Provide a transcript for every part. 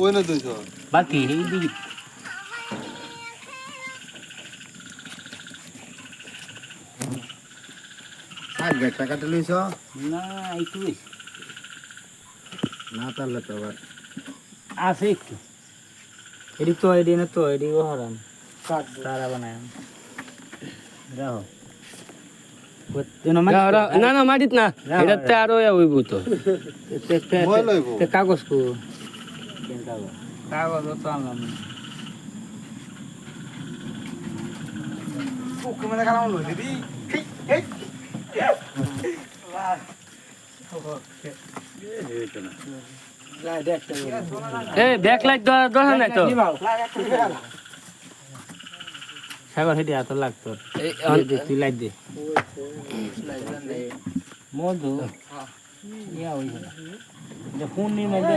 ওই না 200 বাকি এই দিকে ষাট গাছ টাকাটা লইছ না একটু বেশি না তাহলে তো আবার আছে একটু এটি তো এটি না তো এটি হরাম তারা বানায় রাহো না না মাটিত না এটাতে আরো হইব তো মই লইব কাগজ কো কাগজ তো আনলাম ওকে মানে কালাম লই দিবি এ ব্যাক লাইট দরকার নাই তো সাগর হেঁটে এত লাগতো তুই লাইট দে মধু ইয়া হইছে না ফোন নিয়ে মধ্যে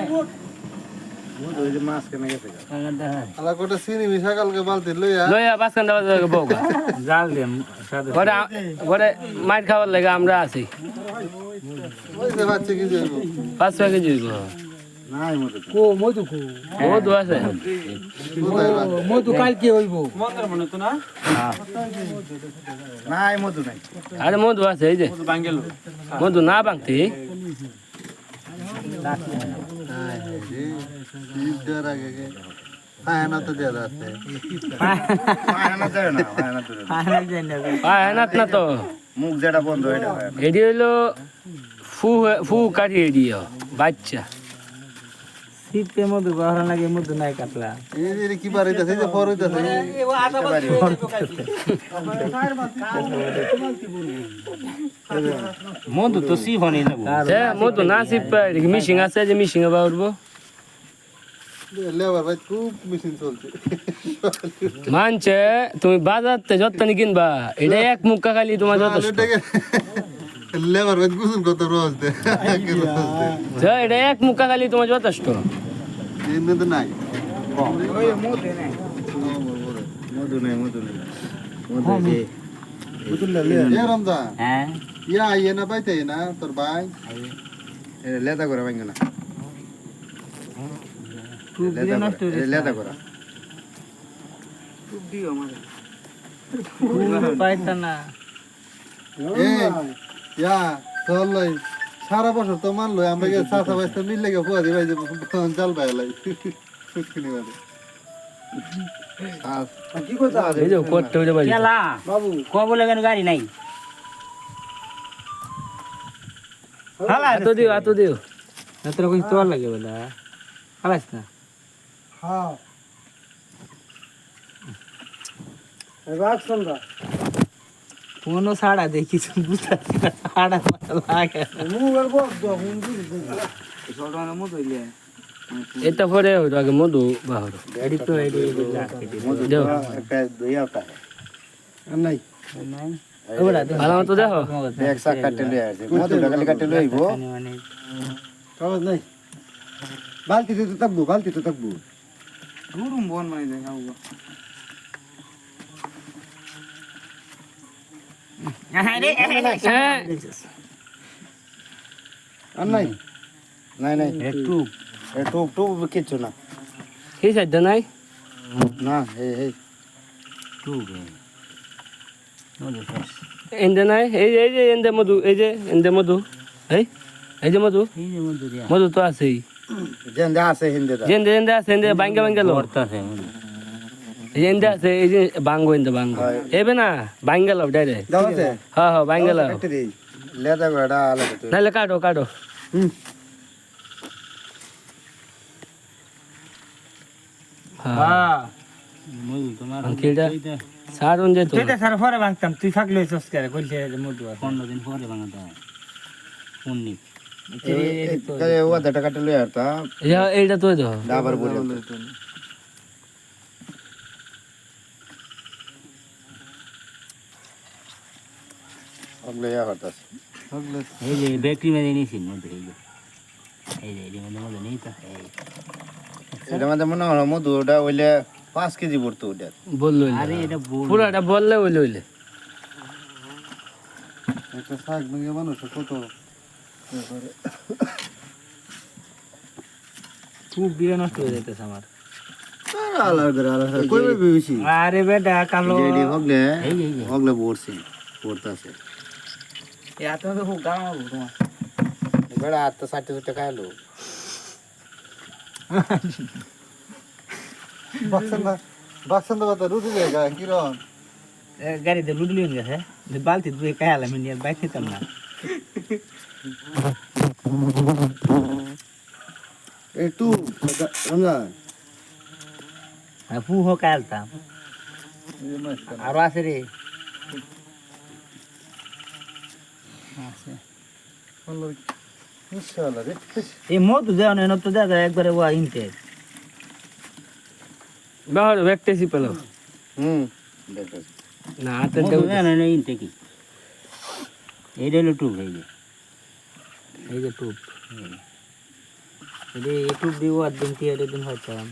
মধু ওই যে মাছ কেনে গেছে আলা কোটা চিনি মিশা কালকে বালতি লইয়া লইয়া বাসকান দাও বউগা জাল দে সাথে ঘরে মাইট খাবার লাগে আমরা আছি ওই যে বাচ্চা কি যাইব 5 কেজি হইব নাই মধু কো মধু কো মধু আছে মধু কালকে হইব নাই মধু নাই আরে মধু আছে এই যে মধু না ভাঙতে ঈদের আগে খায়না তো দেয়া আছে পায়না যায় না পায়না তো ফাইনাল যাই না হানাত না তো মুখ যেটা বন্ধ এটা হয় না। এডি হইলো ফু কাটি এডি বাচ্চা শীতে মধু গহরা লাগে মধু নাই কাটলা এই যে কি বাড়িতেছে এই যে ফর হইতাছে মধু তো সি হনি না এ মধু না সিপা মিশিং আছে যে মিশিং এ বাউরবো লেবার ভাই খুব মেশিন চলছে মানছে তুমি বাজারতে যতনি কিনবা এটা এক মুক্কা খালি তোমার যথেষ্ট লেবার ভাই গুছুন কত রোজ দে যে এটা এক মুক্কা খালি তোমার যথেষ্ট এমনি তো নাই মধু নাই মধু নাই মধু যে এ রমজান হ্যাঁ ইয়া আইয়ে না পাইতে না তোর ভাই এটা লেদা করে ভাঙে না খুব দিলে নষ্ট হয়ে এটা লেদা করা পাইতা না এ ইয়া চল লই সারা বছর তো মানলো আমরা গে চাচা বাইতে মিললে গে ফুয়া দিবাই যে জাল বাইলাই সুতকিনি বাদে কি কথা এই যে করতে হইতে পারি কেলা বাবু কব লাগানো গাড়ি নাই হালা এত দিও না তোর কই তোর লাগে বলা হালাস না হ্যাঁ কোনো সাড়া দেখিস বুঝাচ্ছি না সাড়া লাগে এটা পরে হইতো আগে মধু বাহর গাড়ি তো এডি মধু দেও একটা দুই আটা নাই নাই ওরা দে ভালো মতো দেখো এক সাক কাটে লই আছে মধুটা খালি কাটে লই আইবো মানে কাগজ নাই বালতিতে তো থাকবো গুরুম বন মানে দেখ আউগো আরে আর নাই নাই একটু এ টুপ কিছু না এই সাইড নাই না এই টু গে মধু শেষ এন্ডে নাই এই যে এন্ডে মধু এই যে মধু এই যে মধু দিয়া মধু তো আছেই জেন্দা আছে হিন্দিতে এন্ডে আছে এন্ডে বাঙ্গা লো করতাছে মধু এই যে এন্ডে আছে এই যে বাঙ্গো এবে না বাঙ্গা লো ডাইরেক্ট দাও আছে হ্যাঁ বাঙ্গা লো কাটে দেই লেদা গড়া আলাদা তো নালে কাটো হ্যাঁ মধু তোমার আঙ্কেলটা সারুন যেত তুই তো স্যার পরে ভাঙতাম তুই ফাঁকলে সস্কারে কইছে যে মধু 15 দিন পরে ভাঙাতে হয় পুন্নি এই ও দাটা কাটে লই আরতা এইটা তো দাও ডাবার বলে আগলে ইয়া করতাস এই যে ব্যাটারি মেরে নিয়েছি মধু এই যে মধু নেই তো এটা মানে মনে হলো মধুটা ওইলে 5 কেজি পড়তো ওটা বললো আরে এটা পুরাটা বললে হইলে একটা শাক ভেঙে মানুষ কত খুব বিয়ে নষ্ট হয়ে যাইতেছে আমার আলাদা আলাদা কই বেশি আরে বেটা কালো রেডি হগলে এই হগলে পড়ছে পড়তাছে এত তো খুব গাম হবে তোমার বেড়া আত্মা সাথে সাথে খাইলো বাক্সান দাবা তো রুটি দেয় কিরণ গাড়িতে লুডলি হয়ে গেছে বালতি দুই খাইলাম নিয়ে বাইক খেতাম না একটু রমজান পু হোক আলতাম আরো আছে রে আছে ইনশাআল্লাহ রে এই মধু দেওয়া নেই তো দাদা একবারে ওয়া ইনতে বাহার ব্যাগটাছি পেলো দেখো না হাতের মধু দেওয়া নেই ইনতে কি এইটা হলো টুপ এই যে টুপ এই টুপ দিয়ে ওয়ার দিন টিয়ারের দিন হইতাম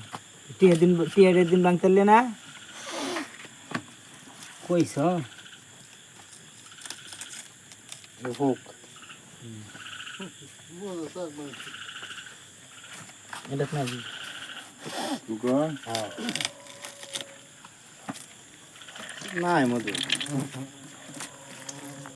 টিয়ারের দিন বাংতারলে না কইস হোক এটা না নাই মধু